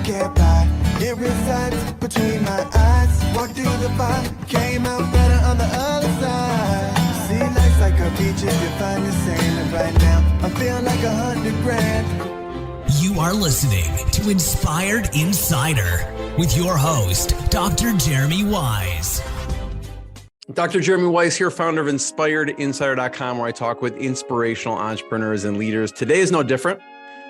can't buy. It resides between my eyes. Walked through the fire, came out better on the other side. See, life's like a beach if you find the sand. And right now, I feel like 100 grand. You are listening to Inspired Insider with your host, Dr. Jeremy Wise. Dr. Jeremy Wise here, founder of InspiredInsider.com, where I talk with inspirational entrepreneurs and leaders. Today is no different.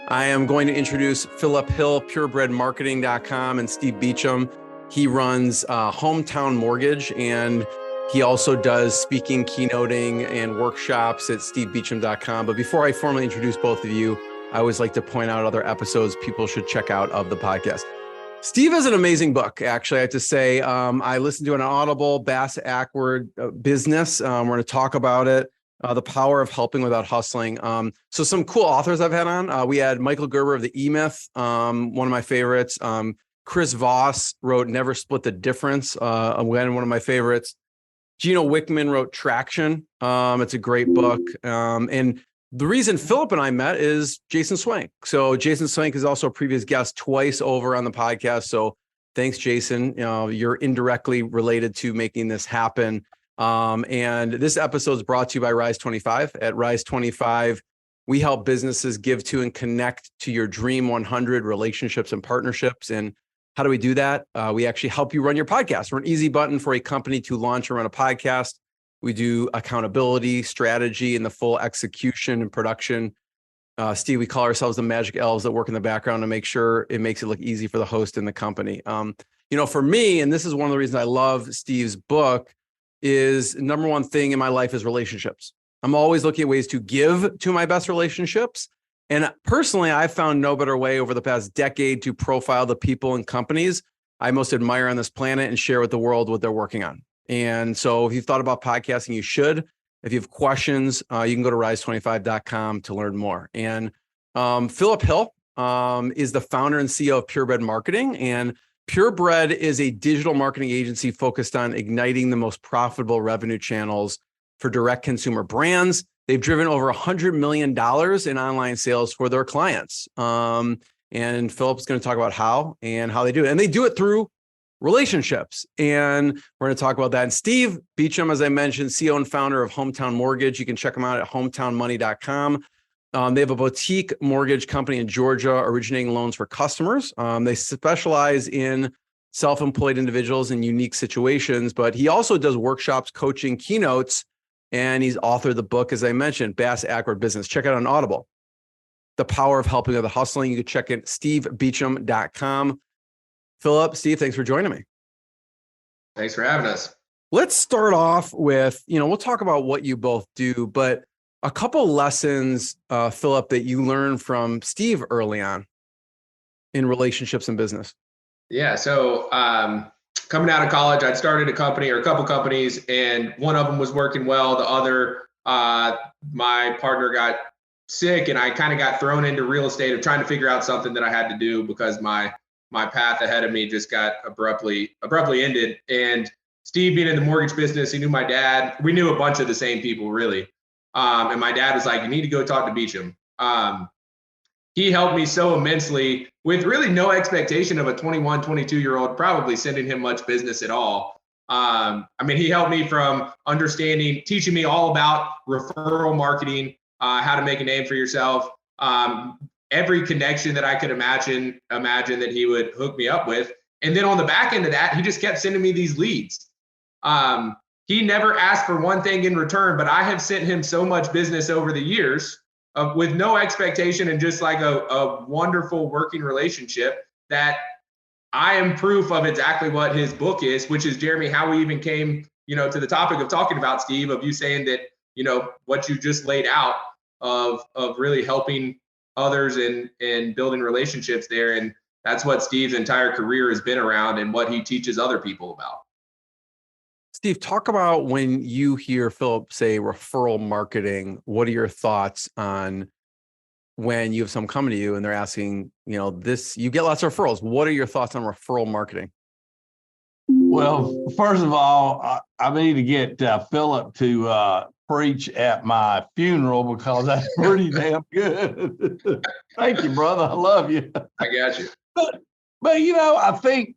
I am going to introduce Philip Hill, purebredmarketing.com, and Steve Beecham. He runs Hometown Mortgage, and he also does speaking, keynoting, and workshops at stevebeecham.com. But before I formally introduce both of you, I always like to point out other episodes people should check out of the podcast. Steve has an amazing book, actually, I have to say. I listened to it on Audible, Bass-Ackward Business. We're going to talk about it, The Power of Helping Without Hustling. So some cool authors I've had on. We had Michael Gerber of the E-Myth, one of my favorites. Chris Voss wrote Never Split the Difference, again, one of my favorites. Gino Wickman wrote Traction. It's a great book. And the reason Philip and I met is Jason Swank. So Jason Swank is also a previous guest twice over on the podcast. So thanks, Jason. You're indirectly related to making this happen. And this episode is brought to you by Rise 25. At Rise 25, we help businesses give to and connect to your Dream 100 relationships and partnerships. And how do we do that? We actually help you run your podcast. We're an easy button for a company to launch and run a podcast. We do accountability, strategy, and the full execution and production. Steve, we call ourselves the magic elves that work in the background to make sure it makes it look easy for the host and the company. For me, and this is one of the reasons I love Steve's book, is number one thing in my life is relationships. I'm always looking at ways to give to my best relationships. And personally, I've found no better way over the past decade to profile the people and companies I most admire on this planet and share with the world what they're working on. And so if you've thought about podcasting, you should. If you have questions, you can go to rise25.com to learn more. And Philip Hill is the founder and CEO of Purebred Marketing. And Purebred is a digital marketing agency focused on igniting the most profitable revenue channels for direct consumer brands. They've driven over $100 million in online sales for their clients. And Philip's going to talk about how they do it. And they do it through relationships. And we're going to talk about that. And Steve Beecham, as I mentioned, CEO and founder of Hometown Mortgage. You can check them out at hometownmoney.com. They have a boutique mortgage company in Georgia, originating loans for customers. They specialize in self-employed individuals in unique situations, but he also does workshops, coaching, keynotes, and he's authored the book, as I mentioned, Bass-Ackward Business. Check it out on Audible. The Power of Helping Without Hustling. You can check it at stevebeecham.com. Philip, Steve, thanks for joining me. Thanks for having us. Let's start off with, we'll talk about what you both do, but a couple lessons, Philip, that you learned from Steve early on in relationships and business. Yeah. So coming out of college, I'd started a company or a couple companies, and one of them was working well. The other, my partner got sick, and I kind of got thrown into real estate of trying to figure out something that I had to do because my path ahead of me just got abruptly ended. And Steve, being in the mortgage business, he knew my dad. We knew a bunch of the same people, really. And my dad was like, you need to go talk to Beecham. He helped me so immensely with really no expectation of a 21, 22-year-old probably sending him much business at all. He helped me from teaching me all about referral marketing, how to make a name for yourself. Every connection that I could imagine that he would hook me up with. And then on the back end of that, he just kept sending me these leads. He never asked for one thing in return, but I have sent him so much business over the years with no expectation and just like a wonderful working relationship that I am proof of exactly what his book is, which is, Jeremy, how we even came, to the topic of talking about, Steve, of you saying that, what you just laid out of really helping others and building relationships there. And that's what Steve's entire career has been around and what he teaches other people about. Steve, talk about when you hear Philip say referral marketing, what are your thoughts on when you have someone coming to you and they're asking, you get lots of referrals. What are your thoughts on referral marketing? Well, first of all, I need to get Philip to preach at my funeral because that's pretty damn good. Thank you, brother. I love you. I got you. But I think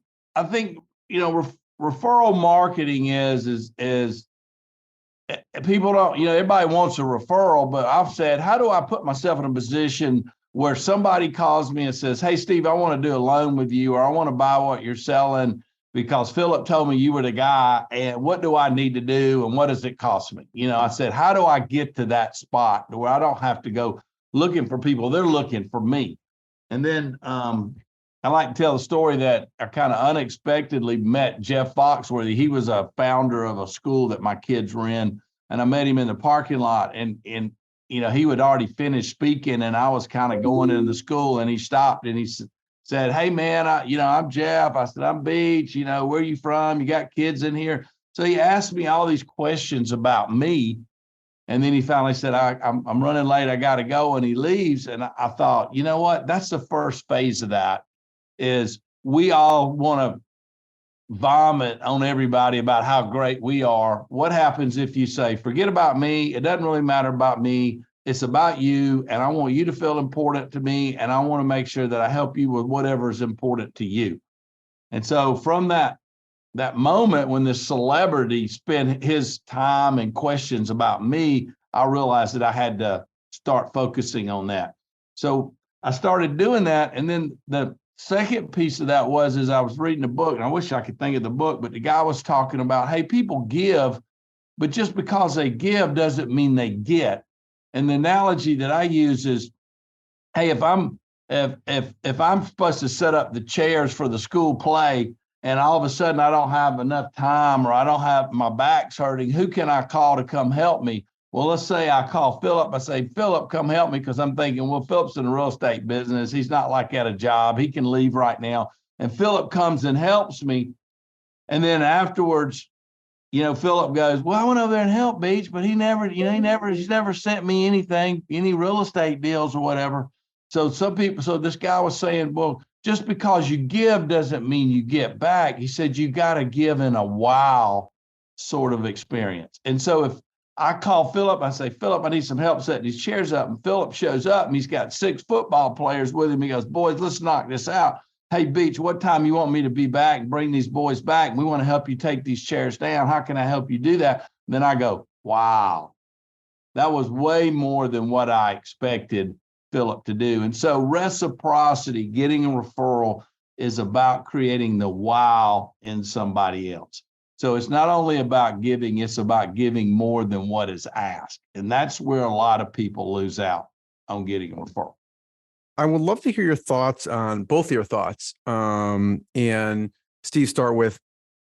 referral marketing is people don't, everybody wants a referral, but I've said, how do I put myself in a position where somebody calls me and says, hey, Steve, I want to do a loan with you, or I want to buy what you're selling because Philip told me you were the guy, and what do I need to do, and what does it cost me? I said, how do I get to that spot where I don't have to go looking for people? They're looking for me. And then I like to tell a story that I kind of unexpectedly met Jeff Foxworthy. He was a founder of a school that my kids were in, and I met him in the parking lot, and he would already finished speaking, and I was kind of going into the school, and he stopped and he said, hey man, I'm Jeff. I said, I'm Beach. Where are you from? You got kids in here? So he asked me all these questions about me. And then he finally said, I'm running late. I got to go. And he leaves. And I thought, you know what? That's the first phase of that, is we all want to vomit on everybody about how great we are. What happens if you say, forget about me? It doesn't really matter about me. It's about you. And I want you to feel important to me. And I want to make sure that I help you with whatever is important to you. And so from that moment when this celebrity spent his time and questions about me, I realized that I had to start focusing on that. So I started doing that. And then the second piece of that was I was reading a book, and I wish I could think of the book, but the guy was talking about, hey, people give, but just because they give doesn't mean they get. And the analogy that I use is, hey, if I'm supposed to set up the chairs for the school play, and all of a sudden I don't have enough time, or I don't have, my back's hurting, who can I call to come help me? Well, let's say I call Philip. I say, Philip, come help me, because I'm thinking, well, Philip's in the real estate business. He's not like at a job. He can leave right now. And Philip comes and helps me. And then afterwards, Philip goes, well, I went over there and helped Beach, but he's never sent me anything, any real estate deals or whatever. So this guy was saying, well, just because you give doesn't mean you get back. He said, you got to give in a wow sort of experience. And so if I call Philip, I say, Philip, I need some help setting these chairs up. And Philip shows up, and he's got 6 football players with him. He goes, boys, let's knock this out. Hey, Beach, what time you want me to be back and bring these boys back? We want to help you take these chairs down. How can I help you do that? And then I go, wow, that was way more than what I expected Philip to do. And so reciprocity, getting a referral, is about creating the wow in somebody else. So it's not only about giving, it's about giving more than what is asked. And that's where a lot of people lose out on getting a referral. I would love to hear your thoughts on both of your thoughts. And Steve, start with,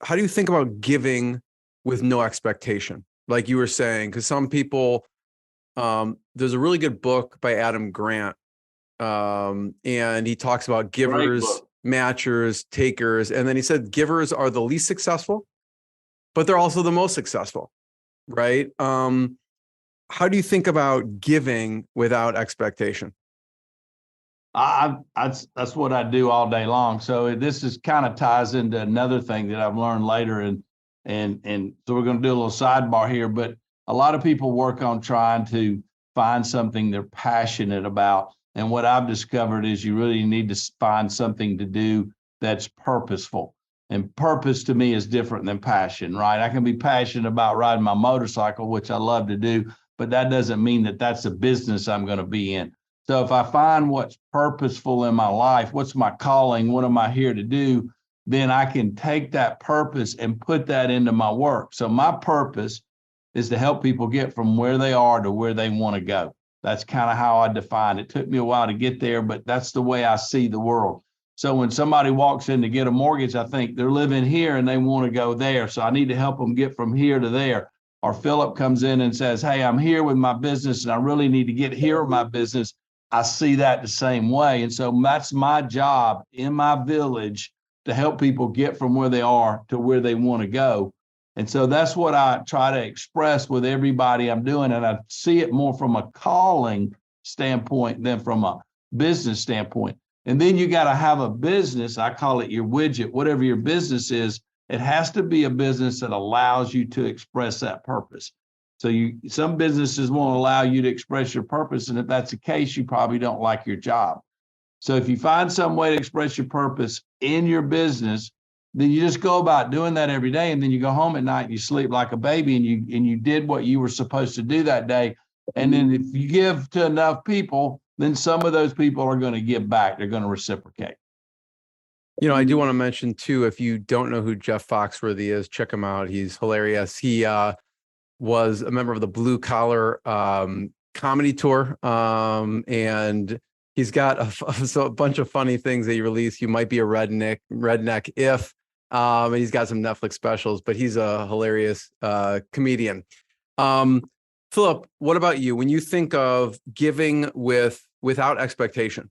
how do you think about giving with no expectation? Like you were saying, because some people, there's a really good book by Adam Grant, and he talks about givers, matchers, takers. And then he said givers are the least successful, but they're also the most successful, right? How do you think about giving without expectation? That's what I do all day long. So this is kind of ties into another thing that I've learned later. And so we're going to do a little sidebar here, but a lot of people work on trying to find something they're passionate about. And what I've discovered is you really need to find something to do that's purposeful. And purpose to me is different than passion, right? I can be passionate about riding my motorcycle, which I love to do, but that doesn't mean that that's a business I'm going to be in. So if I find what's purposeful in my life, what's my calling, what am I here to do, then I can take that purpose and put that into my work. So my purpose is to help people get from where they are to where they want to go. That's kind of how I define it. It took me a while to get there, but that's the way I see the world. So when somebody walks in to get a mortgage, I think they're living here and they want to go there. So I need to help them get from here to there. Or Philip comes in and says, hey, I'm here with my business and I really need to get here with my business. I see that the same way. And so that's my job in my village, to help people get from where they are to where they want to go. And so that's what I try to express with everybody I'm doing. And I see it more from a calling standpoint than from a business standpoint. And then you got to have a business. I call it your widget, whatever your business is. It has to be a business that allows you to express that purpose. So some businesses won't allow you to express your purpose. And if that's the case, you probably don't like your job. So if you find some way to express your purpose in your business, then you just go about doing that every day. And then you go home at night and you sleep like a baby, and you did what you were supposed to do that day. And then if you give to enough people, then some of those people are going to give back. They're going to reciprocate. You know, I do want to mention too, if you don't know who Jeff Foxworthy is, check him out. He's hilarious. He was a member of the Blue Collar comedy tour, and he's got a bunch of funny things that he released. You might be a redneck if, and he's got some Netflix specials, but he's a hilarious comedian. Philip, what about you? When you think of giving without expectation?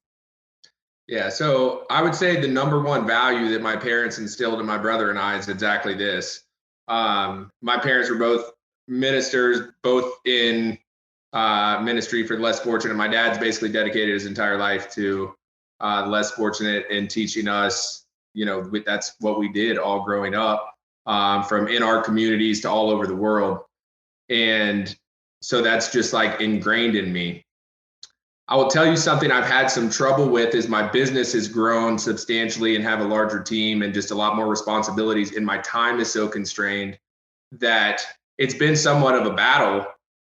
Yeah, so I would say the number one value that my parents instilled in my brother and I is exactly this. My parents were both ministers, both in ministry for the less fortunate. My dad's basically dedicated his entire life to the less fortunate and teaching us, that's what we did all growing up, from in our communities to all over the world. And so that's just like ingrained in me. I will tell you something I've had some trouble with is my business has grown substantially and have a larger team and just a lot more responsibilities. And my time is so constrained that it's been somewhat of a battle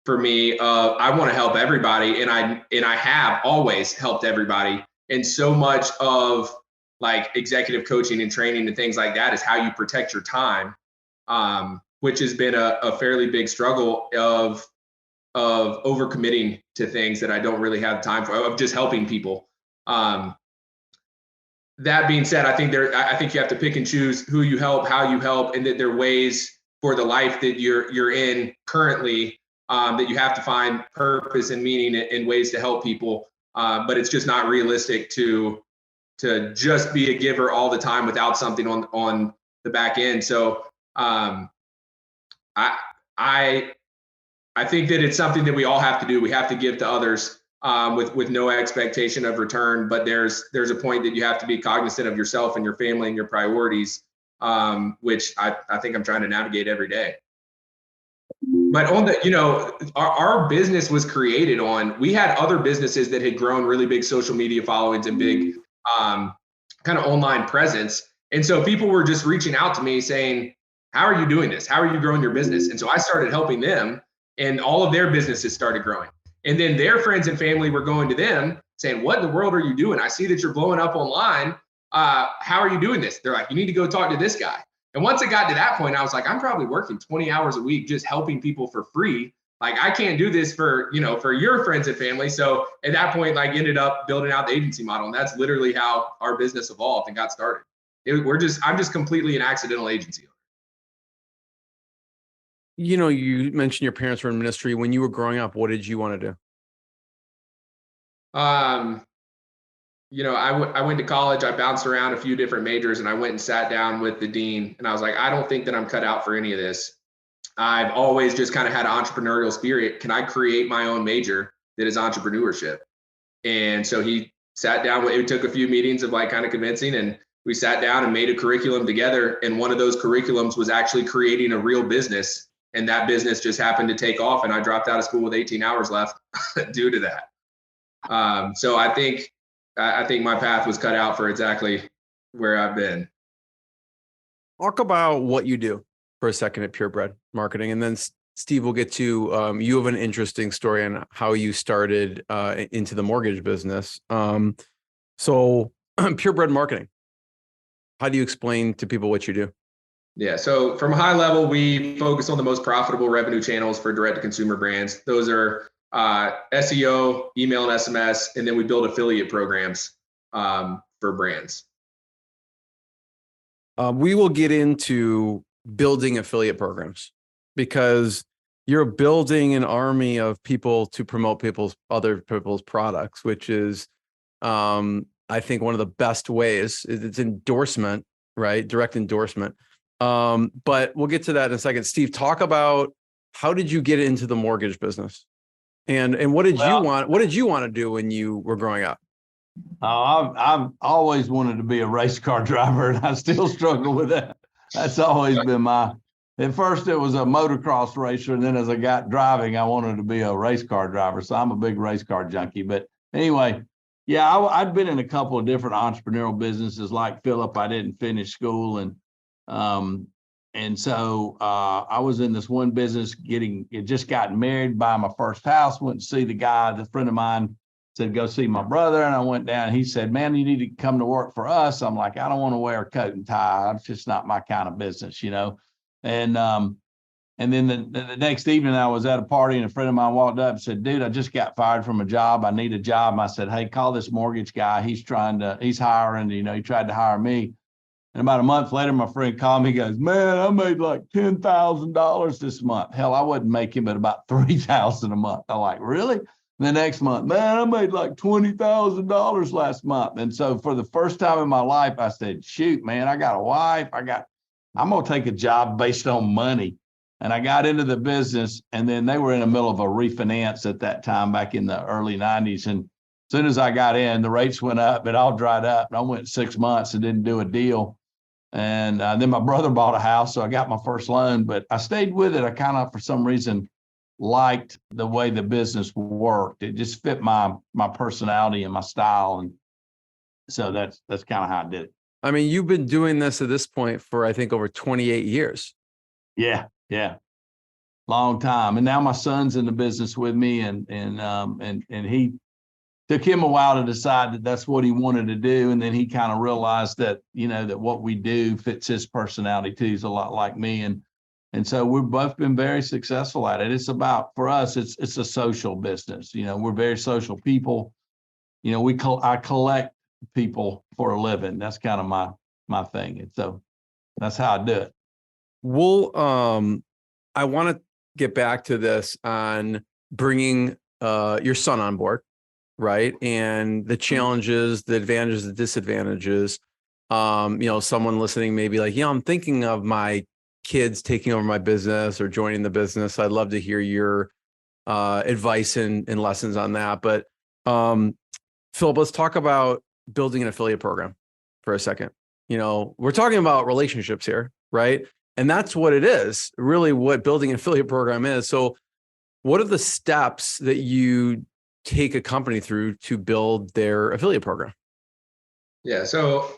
for me. I want to help everybody. And I have always helped everybody. And so much of like executive coaching and training and things like that is how you protect your time, which has been a fairly big struggle of overcommitting to things that I don't really have time for, of just helping people. That being said, I think you have to pick and choose who you help, how you help, and that there are ways for the life that you're in currently, that you have to find purpose and meaning in ways to help people. But it's just not realistic to just be a giver all the time without something on the back end. So I think that it's something that we all have to do. We have to give to others with no expectation of return. But there's a point that you have to be cognizant of yourself and your family and your priorities, which I think I'm trying to navigate every day. But on the, our business was created on, we had other businesses that had grown really big social media followings and big kind of online presence. And so people were just reaching out to me saying, how are you doing this? How are you growing your business? And so I started helping them. And all of their businesses started growing. And then their friends and family were going to them saying, what in the world are you doing? I see that you're blowing up online. How are you doing this? They're like, you need to go talk to this guy. And once it got to that point, I was like, I'm probably working 20 hours a week just helping people for free. Like, I can't do this for your friends and family. So at that point, like, ended up building out the agency model. And that's literally how our business evolved and got started. I'm just completely an accidental agency. You mentioned your parents were in ministry. When you were growing up, what did you want to do? I went to college. I bounced around a few different majors, and I went and sat down with the dean. And I was like, I don't think that I'm cut out for any of this. I've always just kind of had an entrepreneurial spirit. Can I create my own major that is entrepreneurship? And so he sat down. It took a few meetings of like kind of convincing, and we sat down and made a curriculum together. And one of those curriculums was actually creating a real business. And that business just happened to take off, and I dropped out of school with 18 hours left due to that. So I think my path was cut out for exactly where I've been. Talk about what you do for a second at Purebred Marketing, and then Steve will get to you have an interesting story on how you started into the mortgage business. So Purebred Marketing, how do you explain to people what you do? Yeah, so from a high level, we focus on the most profitable revenue channels for direct-to-consumer brands. Those are SEO, email and SMS, and then we build affiliate programs for brands. We will get into building affiliate programs because you're building an army of people to promote other people's products, which is, I think, one of the best ways. It's endorsement, right? Direct endorsement. But we'll get to that in a second. Steve, talk about how did you get into the mortgage business, and what did you want? What did you want to do when you were growing up? I've always wanted to be a race car driver, and I still struggle with that. That's always been at first it was a motocross racer, and then as I got driving, I wanted to be a race car driver. So I'm a big race car junkie. But anyway, Yeah, I'd been in a couple of different entrepreneurial businesses like Philip. I didn't finish school, and so I was in this one business just got married, buy my first house, went to see the guy. The friend of mine said, go see my brother. And I went down, he said, man, you need to come to work for us. I'm like, I don't want to wear a coat and tie. It's just not my kind of business, you know? And then the next evening I was at a party and a friend of mine walked up and said, dude, I just got fired from a job. I need a job. And I said, hey, call this mortgage guy. He's hiring, you know, he tried to hire me. And about a month later, my friend called me, he goes, man, I made like $10,000 this month. Hell, I wouldn't make him at about $3,000 a month. I'm like, really? The next month, man, I made like $20,000 last month. And so for the first time in my life, I said, shoot, man, I got a wife. I'm going to take a job based on money. And I got into the business, and then they were in the middle of a refinance at that time back in the early 90s. And as soon as I got in, the rates went up, it all dried up. And I went 6 months and didn't do a deal. And then my brother bought a house, so I got my first loan, but I stayed with it. I kind of, for some reason, liked the way the business worked. It just fit my personality and my style. And so that's kind of how I did it. I mean, you've been doing this at this point for, I think, over 28 years. Yeah. Long time. And now my son's in the business with me, and he took him a while to decide that that's what he wanted to do. And then he kind of realized that, you know, that what we do fits his personality too. He's a lot like me. And so we've both been very successful at it. It's about, for us, it's a social business. You know, we're very social people. You know, I collect people for a living. That's kind of my thing. And so that's how I do it. I want to get back to this on bringing your son on board, right? And the challenges, the advantages, the disadvantages. You know, someone listening may be like, you know, I'm thinking of my kids taking over my business or joining the business. I'd love to hear your advice and lessons on that. But Philip, let's talk about building an affiliate program for a second. You know, we're talking about relationships here, right? And that's what it is, really what building an affiliate program is. So what are the steps that you take a company through to build their affiliate program? Yeah. So,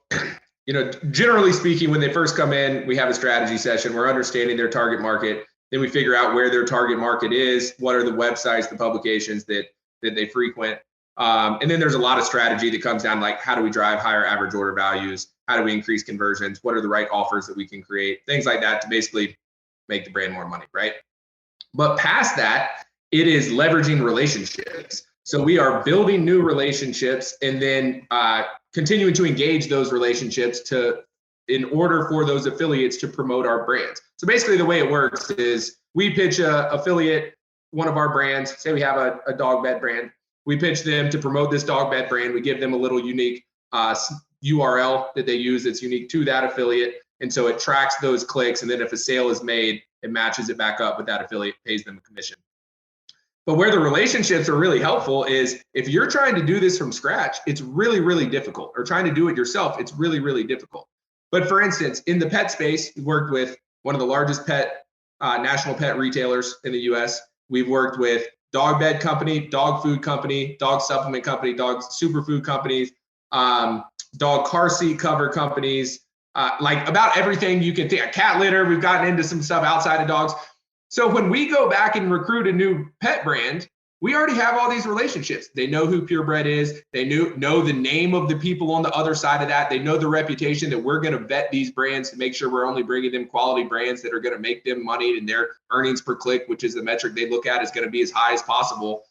you know, generally speaking, when they first come in, we have a strategy session. We're understanding their target market. Then we figure out where their target market is. What are the websites, the publications that they frequent? And then there's a lot of strategy that comes down, like, how do we drive higher average order values? How do we increase conversions? What are the right offers that we can create? Things like that to basically make the brand more money, right? But past that, it is leveraging relationships. So we are building new relationships and then continuing to engage those relationships in order for those affiliates to promote our brands. So basically the way it works is we pitch a affiliate, one of our brands, say we have a dog bed brand. We pitch them to promote this dog bed brand. We give them a little unique URL that they use that's unique to that affiliate. And so it tracks those clicks. And then if a sale is made, it matches it back up with that affiliate, pays them a commission. But where the relationships are really helpful is if you're trying to do this from scratch, it's really, really difficult. Or trying to do it yourself, it's really, really difficult. But for instance, in the pet space, we worked with one of the largest national pet retailers in the US. We've worked with dog bed company, dog food company, dog supplement company, dog superfood companies, dog car seat cover companies, like about everything you can think. A cat litter, we've gotten into some stuff outside of dogs. So when we go back and recruit a new pet brand, we already have all these relationships. They know who Purebred is. They know the name of the people on the other side of that. They know the reputation that we're going to vet these brands to make sure we're only bringing them quality brands that are going to make them money, and their earnings per click, which is the metric they look at, is going to be as high as possible.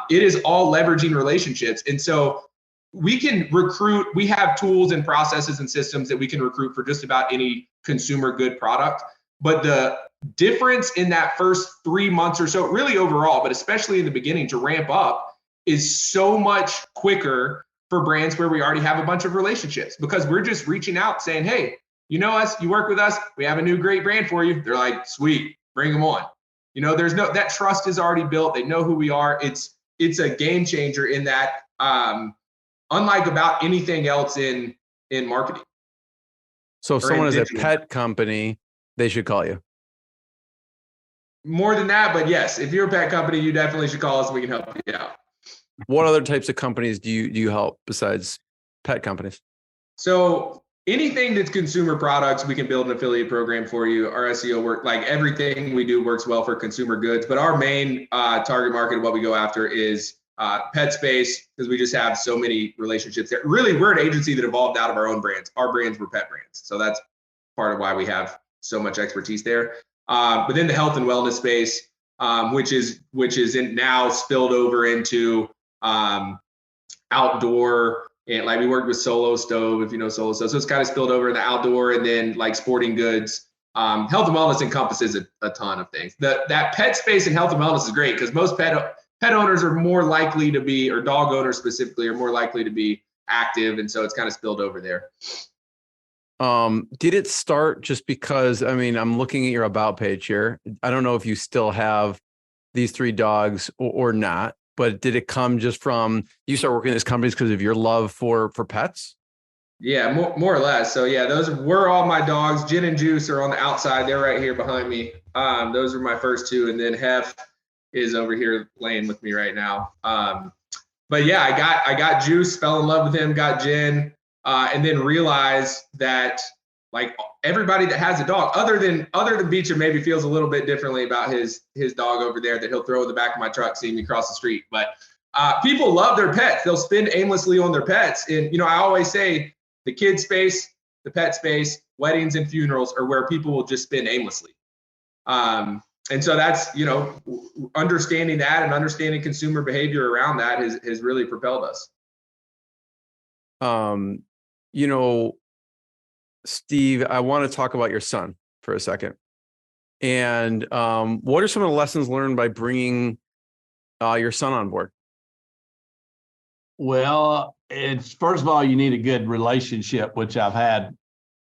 It is all leveraging relationships. And so we can recruit. We have tools and processes and systems that we can recruit for just about any consumer good product. But the difference in that first 3 months or so, really overall, but especially in the beginning to ramp up, is so much quicker for brands where we already have a bunch of relationships, because we're just reaching out saying, hey, you know us, you work with us, we have a new great brand for you. They're like, sweet, bring them on. You know, that trust is already built. They know who we are. It's a game changer in that, unlike about anything else in marketing. So if someone is a pet company, they should call you. More than that, but yes, if you're a pet company, you definitely should call us and we can help you out. What other types of companies do you help besides pet companies? So anything that's consumer products, we can build an affiliate program for you. Our SEO work, like everything we do works well for consumer goods, but our main target market, what we go after is pet space, because we just have so many relationships there. Really, we're an agency that evolved out of our own brands. Our brands were pet brands. So that's part of why we have so much expertise there. But then the health and wellness space, which is now spilled over into outdoor, and like we worked with Solo Stove, if you know Solo Stove. So it's kind of spilled over in the outdoor, and then like sporting goods. Health and wellness encompasses a ton of things. That pet space and health and wellness is great because most pet owners are more likely to be, or dog owners specifically, are more likely to be active, and so it's kind of spilled over there. Did it start just because, I mean, I'm looking at your about page here. I don't know if you still have these 3 dogs or not, but did it come just from you start working at these companies because of your love for pets? Yeah, more or less. So yeah, those were all my dogs. Gin and Juice are on the outside. They're right here behind me. Those were my first 2. And then Hef is over here laying with me right now. But yeah, I got Juice, fell in love with him, got Gin, and then realized that like everybody that has a dog, other than Beecham, maybe feels a little bit differently about his dog over there that he'll throw in the back of my truck, seeing me cross the street. But people love their pets. They'll spend aimlessly on their pets. And, I always say the kid space, the pet space, weddings and funerals are where people will just spend aimlessly. And so that's, understanding that and understanding consumer behavior around that has really propelled us. Steve, I want to talk about your son for a second. And what are some of the lessons learned by bringing your son on board? Well, it's first of all, you need a good relationship, which I've had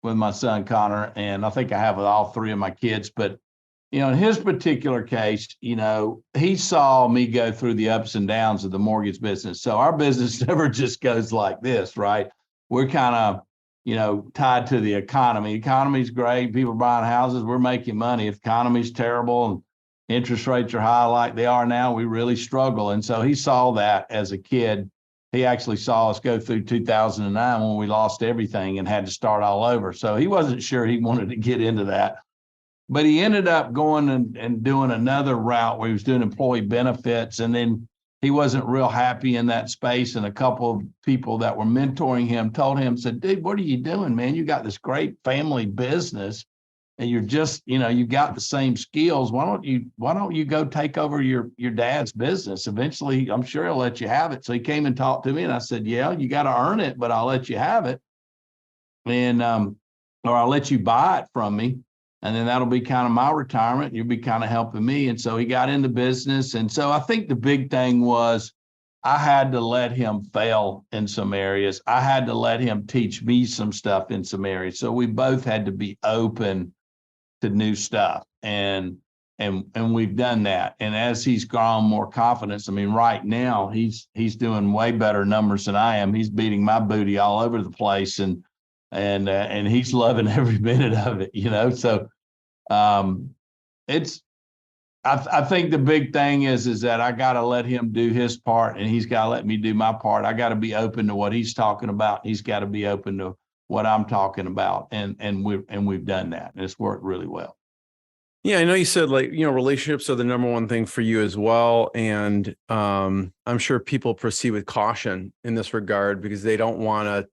with my son, Connor, and I think I have with all 3 of my kids. But, in his particular case, he saw me go through the ups and downs of the mortgage business. So our business never just goes like this, right? We're kind of, tied to the economy. Economy's great. People are buying houses. We're making money. If the economy's terrible and interest rates are high like they are now, we really struggle. And so he saw that as a kid. He actually saw us go through 2009 when we lost everything and had to start all over. So he wasn't sure he wanted to get into that. But he ended up going and doing another route where he was doing employee benefits. And then he wasn't real happy in that space. And a couple of people that were mentoring him told him, said, dude, what are you doing, man? You got this great family business and you're just, you got the same skills. Why don't you go take over your dad's business? Eventually, I'm sure he'll let you have it. So he came and talked to me and I said, yeah, you got to earn it, but I'll let you have it. And, or I'll let you buy it from me. And then that'll be kind of my retirement. You'll be kind of helping me. And so he got into business. And so I think the big thing was I had to let him fail in some areas. I had to let him teach me some stuff in some areas. So we both had to be open to new stuff. And we've done that. And as he's grown more confidence, right now he's doing way better numbers than I am. He's beating my booty all over the place. And he's loving every minute of it, So I think the big thing is that I got to let him do his part and he's got to let me do my part. I got to be open to what he's talking about. He's got to be open to what I'm talking about. And we've done that. And it's worked really well. Yeah, I know you said relationships are the number one thing for you as well. And I'm sure people proceed with caution in this regard because they don't want to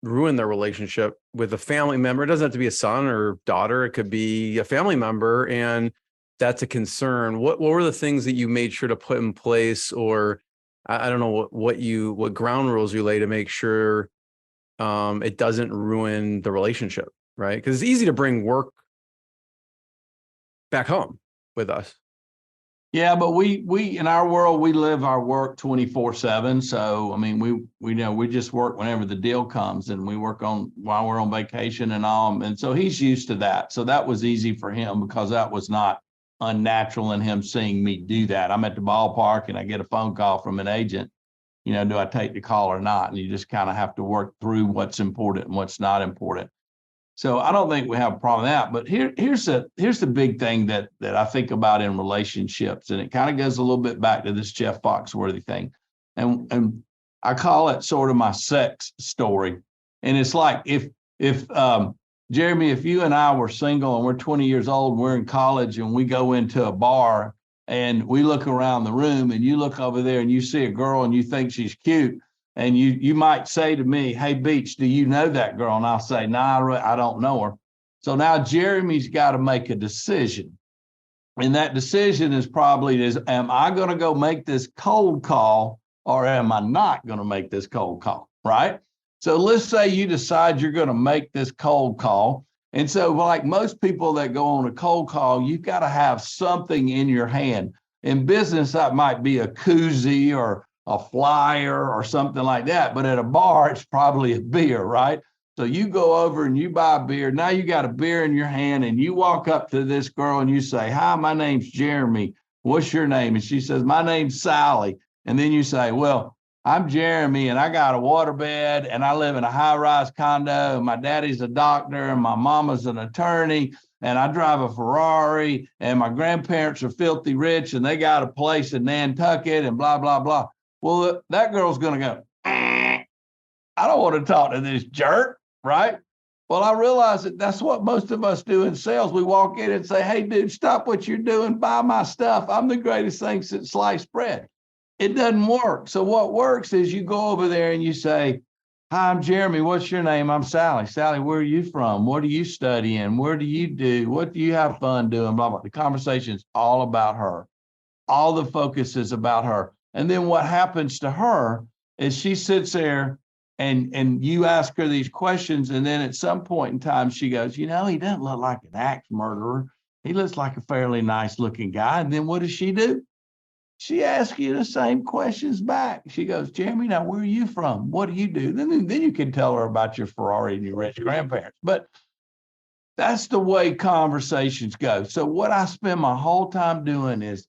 ruin their relationship with a family member. It doesn't have to be a son or daughter. It could be a family member. And that's a concern. What were the things that you made sure to put in place, or I don't know what ground rules you lay to make sure it doesn't ruin the relationship, right? Because it's easy to bring work back home with us. Yeah, but we in our world, we live our work 24/7. So, we just work whenever the deal comes and we work on while we're on vacation and all. And so he's used to that. So that was easy for him because that was not unnatural in him seeing me do that. I'm at the ballpark and I get a phone call from an agent, do I take the call or not? And you just kind of have to work through what's important and what's not important. So I don't think we have a problem with that. But here's the big thing that I think about in relationships, and it kind of goes a little bit back to this Jeff Foxworthy thing. And I call it sort of my sex story. And it's like if Jeremy, if you and I were single and we're 20 years old and we're in college and we go into a bar and we look around the room and you look over there and you see a girl and you think she's cute, and you might say to me, hey, Beach, do you know that girl? And I'll say, nah, I don't know her. So now Jeremy's got to make a decision. And that decision is probably, am I going to go make this cold call or am I not going to make this cold call, right? So let's say you decide you're going to make this cold call. And so like most people that go on a cold call, you've got to have something in your hand. In business, that might be a koozie or a flyer or something like that. But at a bar, it's probably a beer, right? So you go over and you buy a beer. Now you got a beer in your hand and you walk up to this girl and you say, hi, my name's Jeremy. What's your name? And she says, my name's Sally. And then you say, well, I'm Jeremy and I got a waterbed and I live in a high-rise condo. And my daddy's a doctor and my mama's an attorney and I drive a Ferrari and my grandparents are filthy rich and they got a place in Nantucket and blah, blah, blah. Well, that girl's going to go, I don't want to talk to this jerk, right? Well, I realize that that's what most of us do in sales. We walk in and say, hey, dude, stop what you're doing. Buy my stuff. I'm the greatest thing since sliced bread. It doesn't work. So what works is you go over there and you say, hi, I'm Jeremy. What's your name? I'm Sally. Sally, where are you from? What are you studying? Where do you do? What do you have fun doing? Blah, blah. The conversation's all about her. All the focus is about her. And then what happens to her is she sits there and you ask her these questions. And then at some point in time, she goes, he doesn't look like an axe murderer. He looks like a fairly nice looking guy. And then what does she do? She asks you the same questions back. She goes, Jeremy, now where are you from? What do you do? Then you can tell her about your Ferrari and your rich grandparents. But that's the way conversations go. So what I spend my whole time doing is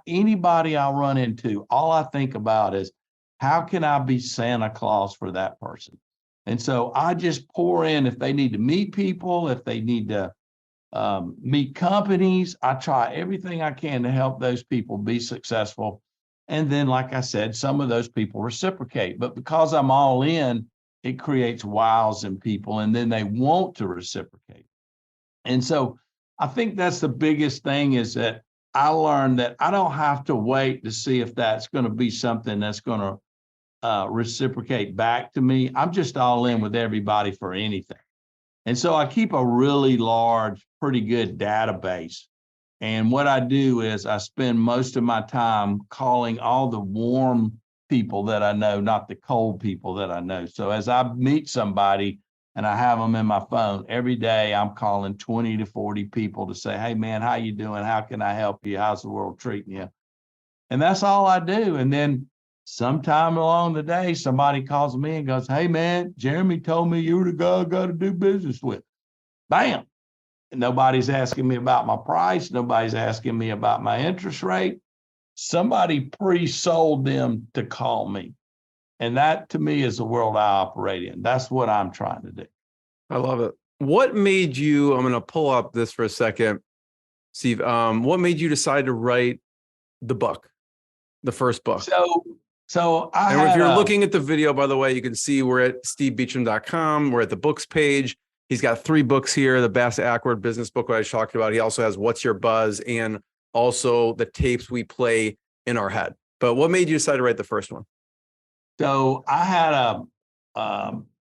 anybody I run into, all I think about is how can I be Santa Claus for that person? And so I just pour in if they need to meet people, if they need to meet companies. I try everything I can to help those people be successful. And then, like I said, some of those people reciprocate. But because I'm all in, it creates wows in people, and then they want to reciprocate. And so I think that's the biggest thing is that I learned that I don't have to wait to see if that's going to be something that's going to reciprocate back to me. I'm just all in with everybody for anything. And so I keep a really large, pretty good database. And what I do is I spend most of my time calling all the warm people that I know, not the cold people that I know. So as I meet somebody and I have them in my phone, every day I'm calling 20 to 40 people to say, hey, man, how you doing? How can I help you? How's the world treating you? And that's all I do. And then sometime along the day, somebody calls me and goes, hey, man, Jeremy told me you were the guy I got to do business with. Bam. And nobody's asking me about my price. Nobody's asking me about my interest rate. Somebody pre-sold them to call me. And that, to me, is the world I operate in. That's what I'm trying to do. I love it. What made you, I'm going to pull up this for a second, Steve. What made you decide to write the book, the first book? So if you're looking at the video, by the way, you can see we're at stevebeecham.com. We're at the books page. He's got 3 books here. The Bass-Ackward Business book, what I talked about. He also has What's Your Buzz and also the tapes we play in our head. But what made you decide to write the first one? So I had a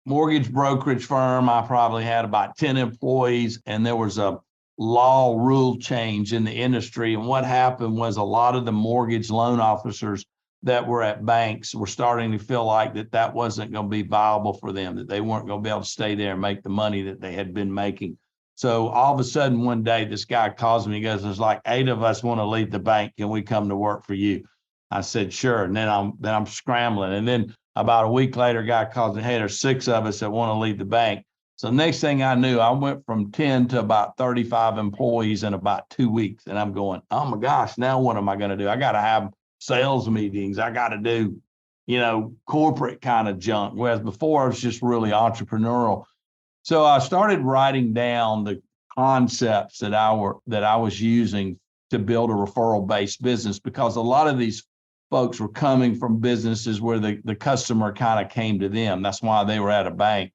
mortgage brokerage firm. I probably had about 10 employees, and there was a law rule change in the industry. And what happened was a lot of the mortgage loan officers that were at banks were starting to feel like that wasn't going to be viable for them, that they weren't going to be able to stay there and make the money that they had been making. So all of a sudden one day, this guy calls me, he goes, there's like 8 of us want to leave the bank. Can we come to work for you? I said, sure. And then I'm scrambling. And then about a week later, a guy calls me, hey, there's 6 of us that want to leave the bank. So next thing I knew, I went from 10 to about 35 employees in about 2 weeks. And I'm going, oh my gosh, now what am I going to do? I got to have sales meetings. I got to do, corporate kind of junk. Whereas before I was just really entrepreneurial. So I started writing down the concepts that I was using to build a referral-based business, because a lot of these folks were coming from businesses where the customer kind of came to them. That's why they were at a bank.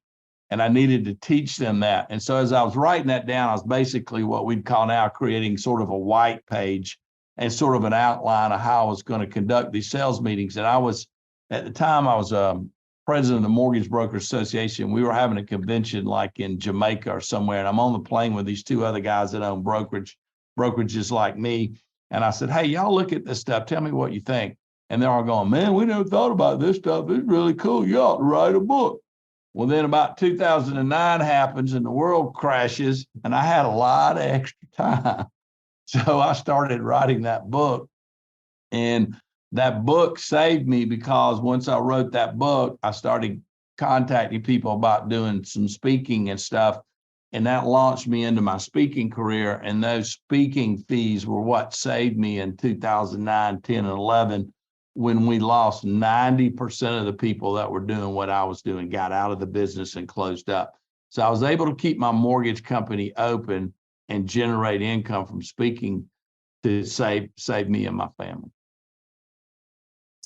And I needed to teach them that. And so as I was writing that down, I was basically what we'd call now creating sort of a white page and sort of an outline of how I was going to conduct these sales meetings. And at the time, I was president of the Mortgage Broker Association. We were having a convention like in Jamaica or somewhere. And I'm on the plane with these two other guys that own brokerages like me. And I said, hey, y'all look at this stuff. Tell me what you think. And they're all going, man, we never thought about this stuff. It's really cool. You ought to write a book. Well, then about 2009 happens and the world crashes, and I had a lot of extra time. So I started writing that book, and that book saved me because once I wrote that book, I started contacting people about doing some speaking and stuff, and that launched me into my speaking career. And those speaking fees were what saved me in 2009, 10, and 11. When we lost 90% of the people that were doing what I was doing, got out of the business and closed up. So I was able to keep my mortgage company open and generate income from speaking to save me and my family.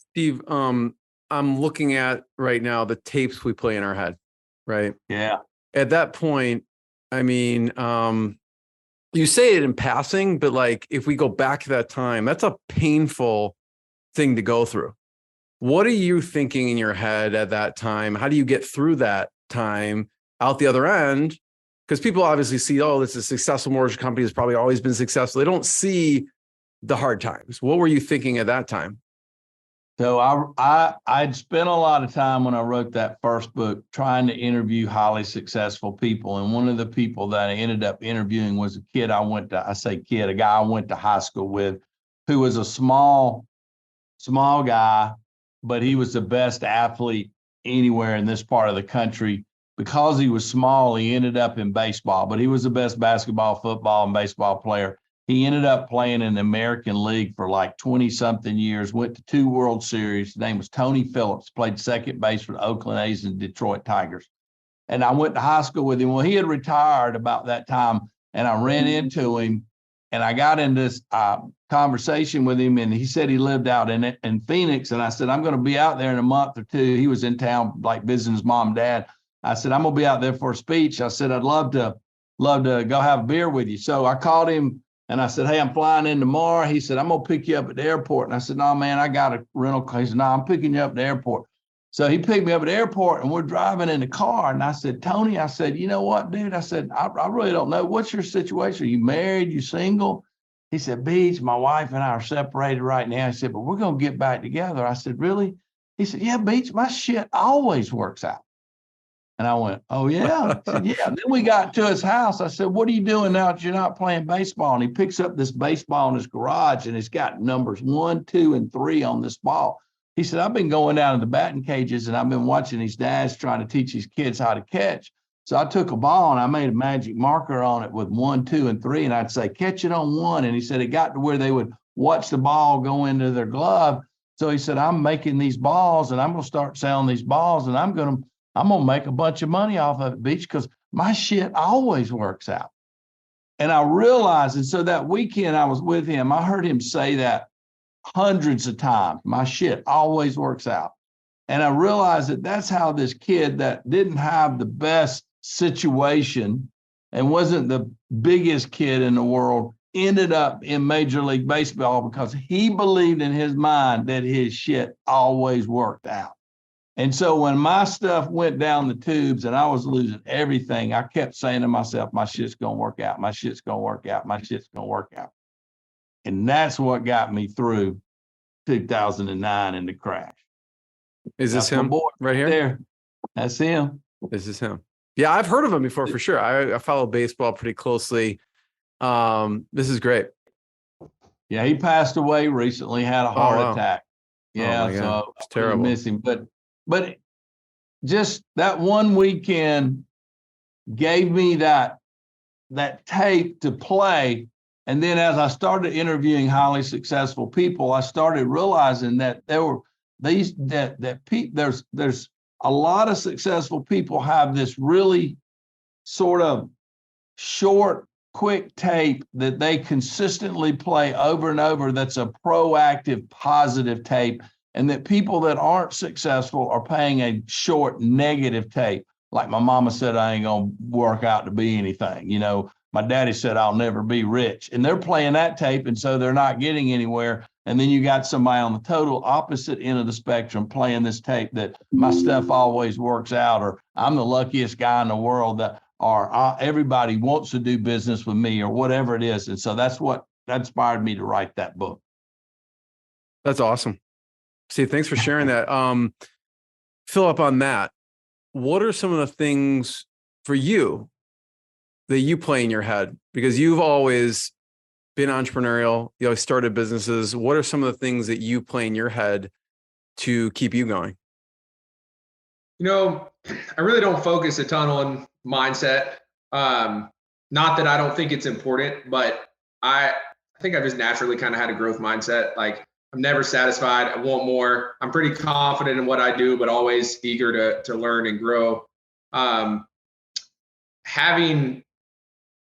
Steve, I'm looking at right now the tapes we play in our head, right? Yeah. At that point, I mean, you say it in passing, but like if we go back to that time, that's a painful thing to go through. What are you thinking in your head at that time? How do you get through that time out the other end? Because people obviously see, oh, this is a successful mortgage company, has probably always been successful. They don't see the hard times. What were you thinking at that time? So I'd spent a lot of time when I wrote that first book trying to interview highly successful people. And one of the people that I ended up interviewing was a guy I went to high school with, who was a small guy, but he was the best athlete anywhere in this part of the country. Because he was small, he ended up in baseball, but he was the best basketball, football, and baseball player. He ended up playing in the American League for like 20-something years, went to 2 World Series. His name was Tony Phillips, played second base for the Oakland A's and Detroit Tigers. And I went to high school with him. Well, he had retired about that time, and I ran into him, and I got in this conversation with him, and he said he lived out in Phoenix. And I said, I'm going to be out there in a month or two. He was in town, like visiting his mom and dad. I said, I'm going to be out there for a speech. I said, I'd love to go have a beer with you. So I called him and I said, hey, I'm flying in tomorrow. He said, I'm going to pick you up at the airport. And I said, no, man, I got a rental car. He said, no, I'm picking you up at the airport. So he picked me up at the airport and we're driving in the car. And I said, Tony, I said, you know what, dude? I said, I really don't know. What's your situation? Are you married? You single? He said, Beach, my wife and I are separated right now. He said, but we're going to get back together. I said, really? He said, yeah, Beach, my shit always works out. And I went, oh, yeah? He said, yeah. And then we got to his house. I said, what are you doing now that you're not playing baseball? And he picks up this baseball in his garage, and it's got numbers 1, 2, and 3 on this ball. He said, I've been going down to the batting cages, and I've been watching these dads trying to teach these kids how to catch. So I took a ball, and I made a magic marker on it with 1, 2, and 3, and I'd say, catch it on 1. And he said it got to where they would watch the ball go into their glove. So he said, I'm making these balls, and I'm going to start selling these balls, and I'm going to make a bunch of money off of it, Beach, because my shit always works out. And I realized, and so that weekend I was with him, I heard him say that hundreds of times, my shit always works out. And I realized that that's how this kid that didn't have the best situation and wasn't the biggest kid in the world ended up in Major League Baseball, because he believed in his mind that his shit always worked out. And so when my stuff went down the tubes and I was losing everything, I kept saying to myself, my shit's going to work out. My shit's going to work out. My shit's going to work out. And that's what got me through 2009 and the crash. Is this him right here? There. That's him. This is him. Yeah, I've heard of him before for sure. I follow baseball pretty closely. This is great. Yeah, he passed away recently, had a heart attack. Yeah, so it's terrible. I miss him. But just that one weekend gave me that tape to play. And then as I started interviewing highly successful people, I started realizing that there were there's a lot of successful people have this really sort of short, quick tape that they consistently play over and over that's a proactive, positive tape, and that people that aren't successful are paying a short negative tape. Like my mama said, I ain't going to work out to be anything. You know, my daddy said, I'll never be rich. And they're playing that tape, and so they're not getting anywhere. And then you got somebody on the total opposite end of the spectrum playing this tape that my stuff always works out, or I'm the luckiest guy in the world, that or everybody wants to do business with me, or whatever it is. And so that's what that inspired me to write that book. That's awesome. Steve, thanks for sharing that. Philip, on that, what are some of the things for you that you play in your head? Because you've always been entrepreneurial, you always started businesses. What are some of the things that you play in your head to keep you going? You know, I really don't focus a ton on mindset. Not that I don't think it's important, but I think I just naturally kind of had a growth mindset. Like, I'm never satisfied. I want more. I'm pretty confident in what I do, but always eager to learn and grow. Having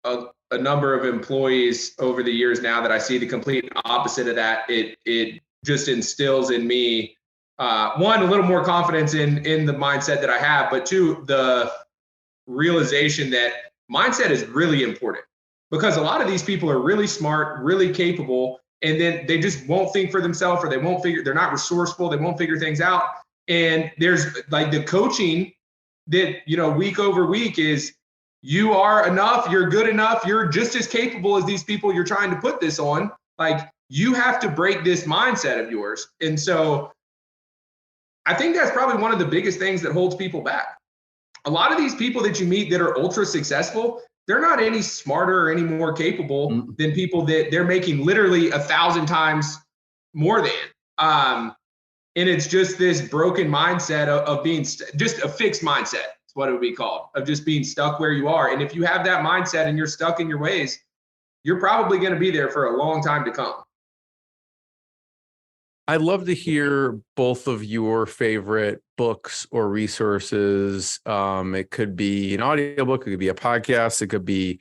a number of employees over the years now that I see the complete opposite of that, it just instills in me, one, a little more confidence in the mindset that I have, but two, the realization that mindset is really important, because a lot of these people are really smart, really capable, and then they just won't think for themselves, or they're not resourceful, they won't figure things out. And there's like the coaching that, you know, week over week is, you are enough, you're good enough, you're just as capable as these people you're trying to put this on. Like, you have to break this mindset of yours. And so I think that's probably one of the biggest things that holds people back. A lot of these people that you meet that are ultra successful, they're not any smarter or any more capable than people that they're making literally 1,000 times more than. And it's just this broken mindset of being just a fixed mindset. What it would be called, of just being stuck where you are. And if you have that mindset and you're stuck in your ways, you're probably going to be there for a long time to come. I'd love to hear both of your favorite books or resources. It could be an audiobook, it could be a podcast, it could be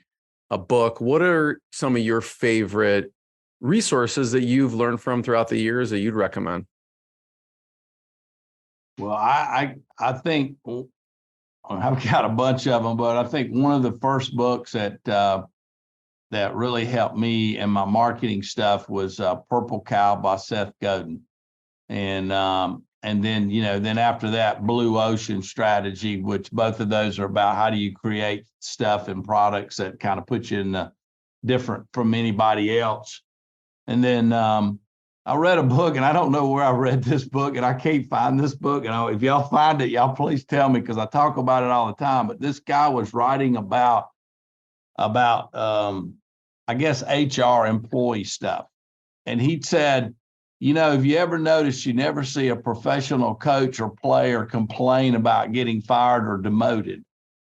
a book. What are some of your favorite resources that you've learned from throughout the years that you'd recommend? Well, I think I've got a bunch of them, but I think one of the first books that really helped me in my marketing stuff was Purple Cow by Seth Godin. And then, you know, then after that, Blue Ocean Strategy, which both of those are about how do you create stuff and products that kind of put you in the different from anybody else. And then I read a book, and I don't know where I read this book, and I can't find this book. And if y'all find it, y'all please tell me, because I talk about it all the time. But this guy was writing about I guess HR employee stuff, and he said, you know, if you ever notice, you never see a professional coach or player complain about getting fired or demoted.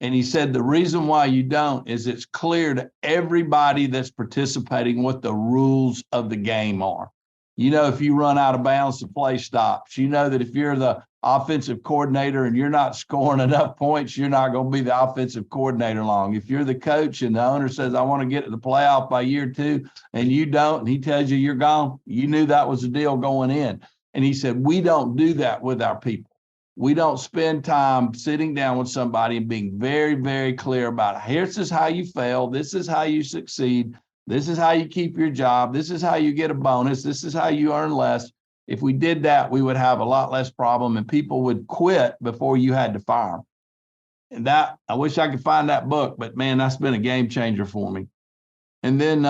And he said the reason why you don't is it's clear to everybody that's participating what the rules of the game are. You know, if you run out of bounds, the play stops. You know that if you're the offensive coordinator and you're not scoring enough points, you're not going to be the offensive coordinator long. If you're the coach and the owner says, I want to get to the playoff by year 2, and you don't, and he tells you you're gone, you knew that was the deal going in. And he said, we don't do that with our people. We don't spend time sitting down with somebody and being very, very clear about, this is how you fail. This is how you succeed. This is how you keep your job. This is how you get a bonus. This is how you earn less. If we did that, we would have a lot less problem, and people would quit before you had to fire them. And that, I wish I could find that book, but man, that's been a game changer for me. And then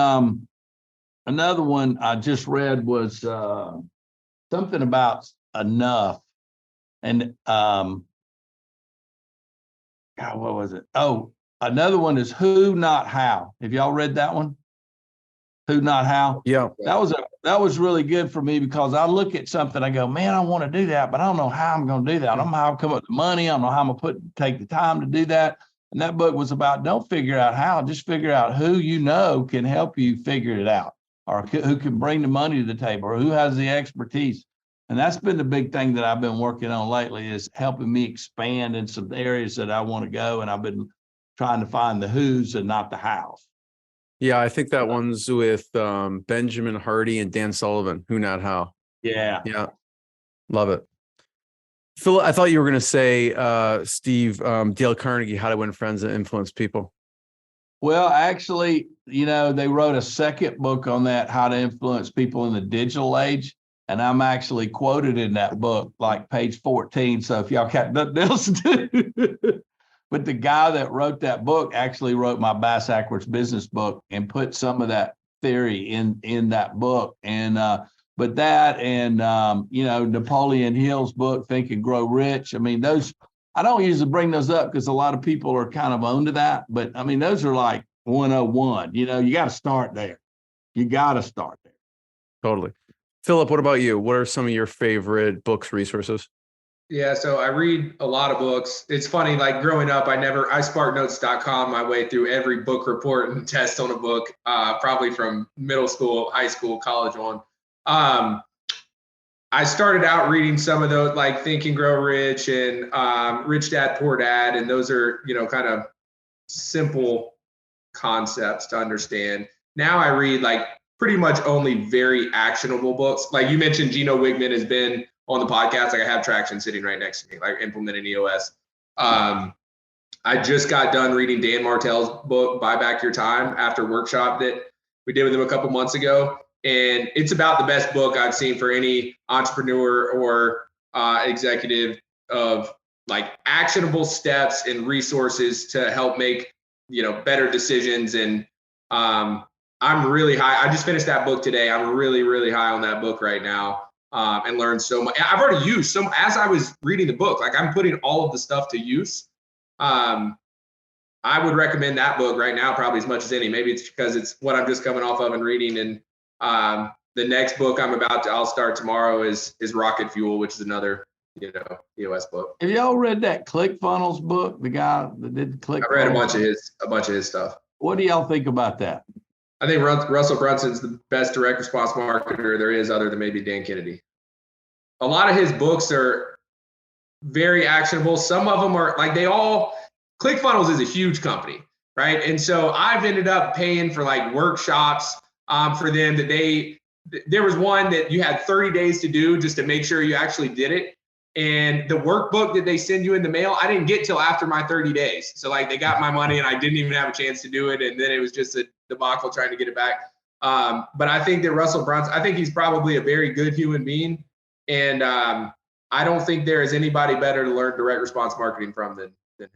another one I just read was something about enough. And God, what was it? Oh, another one is Who, Not How. Have y'all read that one? Who, Not How? Yeah. That was really good for me, because I look at something, I go, man, I want to do that, but I don't know how I'm going to do that. I don't know how I'll come up with the money. I don't know how I'm going to take the time to do that. And that book was about, don't figure out how, just figure out who you know can help you figure it out, or who can bring the money to the table, or who has the expertise. And that's been the big thing that I've been working on lately, is helping me expand in some areas that I want to go. And I've been trying to find the who's and not the hows. Yeah, I think that one's with Benjamin Hardy and Dan Sullivan. Who Not How. Yeah. Yeah, love it. Phil, I thought you were going to say, Steve, Dale Carnegie, How to Win Friends and Influence People. Well, actually, they wrote a second book on that, How to Influence People in the Digital Age. And I'm actually quoted in that book, like page 14. So if y'all got nothing else to do. But the guy that wrote that book actually wrote my Bass-Ackward Business book and put some of that theory in that book. And but that and Napoleon Hill's book, Think and Grow Rich. I mean, those, I don't usually bring those up because a lot of people are kind of onto that. But I mean, those are like 101. You got to start there. You got to start there. Totally. Philip, what about you? What are some of your favorite books, resources? Yeah, so I read a lot of books. It's funny, like growing up, I sparknotes.com my way through every book report and test on a book, probably from middle school, high school, college on. I started out reading some of those, like Think and Grow Rich and Rich Dad, Poor Dad. And those are, kind of simple concepts to understand. Now I read like pretty much only very actionable books. Like you mentioned, Gino Wigman has been on the podcast. Like I have Traction sitting right next to me, like Implementing EOS. I just got done reading Dan Martell's book, Buy Back Your Time, after a workshop that we did with him a couple months ago. And it's about the best book I've seen for any entrepreneur or executive of like actionable steps and resources to help make, better decisions. And I'm really high. I just finished that book today. I'm really, really high on that book right now. And learned so much. I've already used some as I was reading the book. Like I'm putting all of the stuff to use. I would recommend that book right now, probably as much as any. Maybe it's because it's what I'm just coming off of and reading. And the next book I'll start tomorrow is Rocket Fuel, which is another, EOS book. Have y'all read that ClickFunnels book? The guy that did ClickFunnels? I read a bunch of his stuff. What do y'all think about that? I think Russell Brunson's the best direct response marketer there is, other than maybe Dan Kennedy. A lot of his books are very actionable. Some of them are like ClickFunnels is a huge company, right? And so I've ended up paying for like workshops for them that there was one that you had 30 days to do just to make sure you actually did it. And the workbook that they send you in the mail, I didn't get till after my 30 days. So like they got my money and I didn't even have a chance to do it. And then it was just a debacle trying to get it back. But I think that Russell Brunson, I think he's probably a very good human being. And I don't think there is anybody better to learn direct response marketing from than him.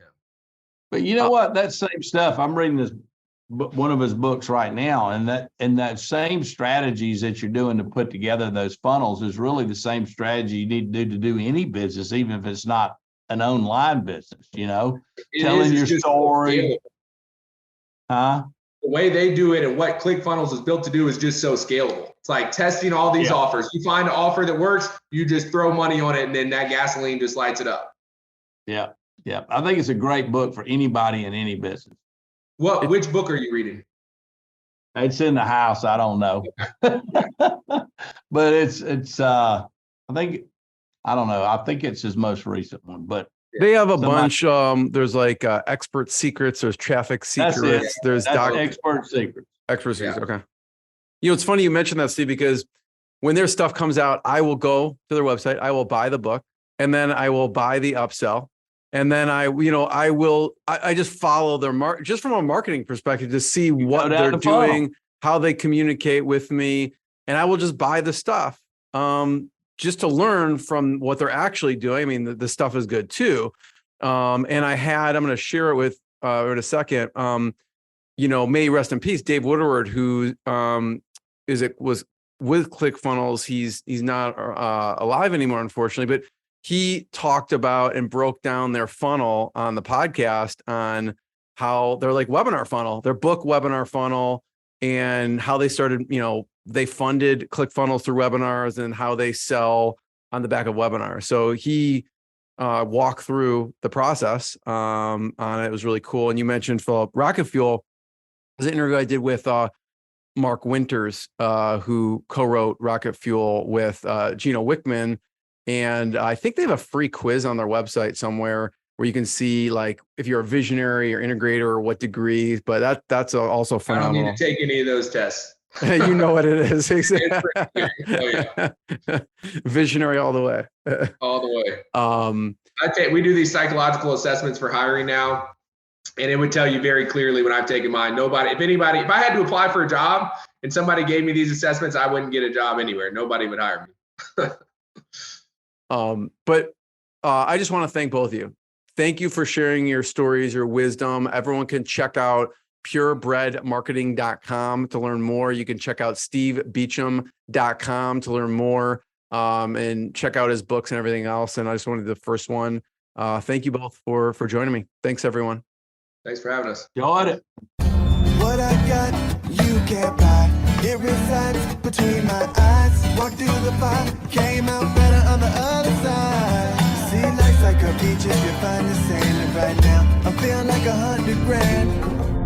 But you know what? That same stuff, I'm reading one of his books right now, and that same strategies that you're doing to put together those funnels is really the same strategy you need to do any business, even if it's not an online business, telling your story. Huh? The way they do it and what ClickFunnels is built to do is just so scalable. It's like testing all these offers. You find an offer that works, you just throw money on it, and then that gasoline just lights it up. Yeah. Yeah. I think it's a great book for anybody in any business. Which book are you reading? It's in the house. I don't know. But it's I don't know. I think it's his most recent one, but they have a bunch. There's like expert secrets. There's traffic secrets. There's expert secrets. Expert secrets. Okay. It's funny you mentioned that, Steve, because when their stuff comes out, I will go to their website. I will buy the book, and then I will buy the upsell. And then I just follow their just from a marketing perspective to see what they're doing, how they communicate with me. And I will just buy the stuff just to learn from what they're actually doing. I mean, the stuff is good too. And I'm going to share it with in a second. May rest in peace, Dave Woodward, who was with ClickFunnels. He's not alive anymore, unfortunately, but he talked about and broke down their funnel on the podcast on how they're like webinar funnel, their book webinar funnel, and how they started, they funded ClickFunnels through webinars and how they sell on the back of webinars. So he walked through the process on it. It was really cool. And you mentioned, Philip, Rocket Fuel was an interview I did with Mark Winters, who co-wrote Rocket Fuel with Gino Wickman. And I think they have a free quiz on their website somewhere. where you can see like if you're a visionary or integrator or what degrees, but that's also I don't phenomenal. need to take any of those tests. You know what it is. Oh, yeah. Visionary all the way. All the way. We do these psychological assessments for hiring now, and it would tell you very clearly when I've taken mine. If I had to apply for a job and somebody gave me these assessments, I wouldn't get a job anywhere. Nobody would hire me. But I just want to thank both of you. Thank you for sharing your stories, your wisdom. Everyone can check out purebredmarketing.com to learn more. You can check out stevebeecham.com to learn more, and check out his books and everything else. And I just wanted the first one. Thank you both for joining me. Thanks, everyone. Thanks for having us. Got it. What I got, you can't buy. It resides between my eyes. Walked through the fire, came out better on the other side. See, life's like a beach if you find the sand. And right now, I'm feeling like $100 grand.